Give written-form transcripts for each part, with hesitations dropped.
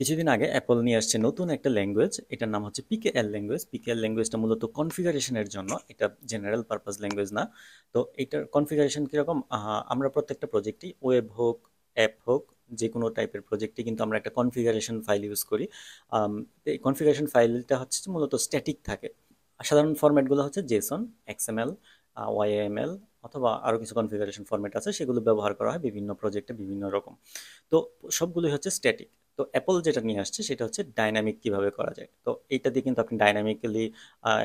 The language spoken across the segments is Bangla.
কিছুদিন আগে অ্যাপল নিয়ে আসছে নতুন একটা ল্যাঙ্গুয়েজ, এটার নাম হচ্ছে পিকেএল ল্যাঙ্গুয়েজ। পিকেএল ল্যাঙ্গুয়েজটা মূলত কনফিগারেশনের জন্য, এটা জেনারেল পারপাস ল্যাঙ্গুয়েজ না। তো এটার কনফিগারেশন কীরকম, আমরা প্রত্যেকটা প্রজেক্টই, ওয়েব হোক অ্যাপ হোক, যে কোনো টাইপের প্রজেক্টে কিন্তু আমরা একটা কনফিগারেশন ফাইল ইউজ করি। এই কনফিগারেশন ফাইলটা হচ্ছে যে মূলত স্ট্যাটিক থাকে। সাধারণ ফরম্যাটগুলো হচ্ছে জেসন, এক্সএমএল, ওয়াইএমএল, অথবা আরও কিছু কনফিগারেশন ফরম্যাট আছে, সেগুলো ব্যবহার করা হয় বিভিন্ন প্রজেক্টে বিভিন্ন রকম। তো সবগুলোই হচ্ছে স্ট্যাটিক। তো অ্যাপল যেটা নিয়ে আসছে সেটা হচ্ছে ডাইনামিক কিভাবে করা যায়। তো এইটা দিয়ে কিন্তু আপনি ডাইনামিক্যালি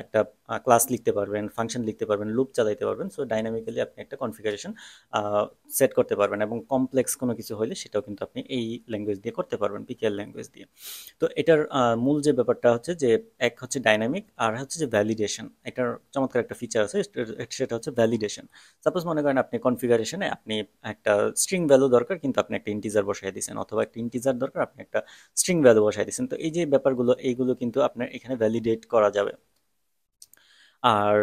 একটা ক্লাস লিখতে পারবেন, ফাংশন লিখতে পারবেন, লুপ চালাইতে পারবেন। সো ডাইনামিক্যালি আপনি একটা কনফিগারেশন সেট করতে পারবেন, এবং কমপ্লেক্স কোনো কিছু হলে সেটাও কিন্তু আপনি এই ল্যাঙ্গুয়েজ দিয়ে করতে পারবেন, পিকেএল ল্যাঙ্গুয়েজ দিয়ে। তো এটার মূল যে ব্যাপারটা হচ্ছে যে, এক হচ্ছে ডাইনামিক, আর হচ্ছে যে ভ্যালিডেশন। এটার চমৎকার একটা ফিচার আছে, সেটা হচ্ছে ভ্যালিডেশন। সাপোজ মনে করেন আপনি কনফিগারেশনে আপনি একটা স্ট্রিং ভ্যালু দরকার, কিন্তু আপনি একটা ইন্টিজার বসাই দিয়েছেন, অথবা একটা ইন্টিজার দরকার, আপনি একটা স্ট্রিং ভ্যালু বসাই দিয়েছেন। তো এই যে ব্যাপারগুলো, এইগুলো কিন্তু আপনার এখানে ভ্যালিডেট করা যাবে। আর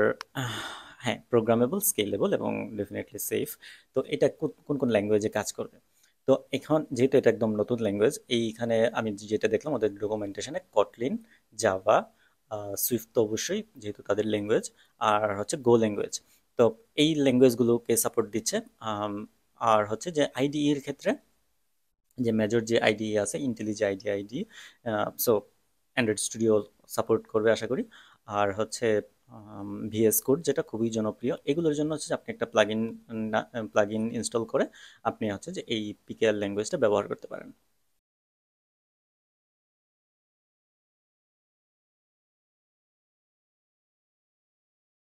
হ্যাঁ, প্রোগ্রামেবল, স্কেলেবল এবং ডেফিনেটলি সেফ। তো এটা কোন কোন ল্যাঙ্গুয়েজে কাজ করবে? তো এখন যেহেতু এটা একদম নতুন ল্যাঙ্গুয়েজ, এইখানে আমি যেটা দেখলাম ওদের ডকুমেন্টেশনে কটলিন, জাভা, সুইফট তো অবশ্যই যেহেতু তাদের ল্যাঙ্গুয়েজ, আর হচ্ছে গো ল্যাঙ্গুয়েজ। তো এই ল্যাঙ্গুয়েজগুলোকে সাপোর্ট দিচ্ছে। আর হচ্ছে যে আইডিইর ক্ষেত্রে, যে মেজর যে আইডিই আছে, IntelliJ IDE, so Android Studio support করবে আশা করি। আর হচ্ছে ভিএস কোড, যেটা খুবই জনপ্রিয়। এগুলোর জন্য হচ্ছে যে আপনি একটা প্লাগইন ইনস্টল করে আপনি হচ্ছে যে এই পিকেএল ল্যাঙ্গুয়েজটা ব্যবহার করতে পারেন।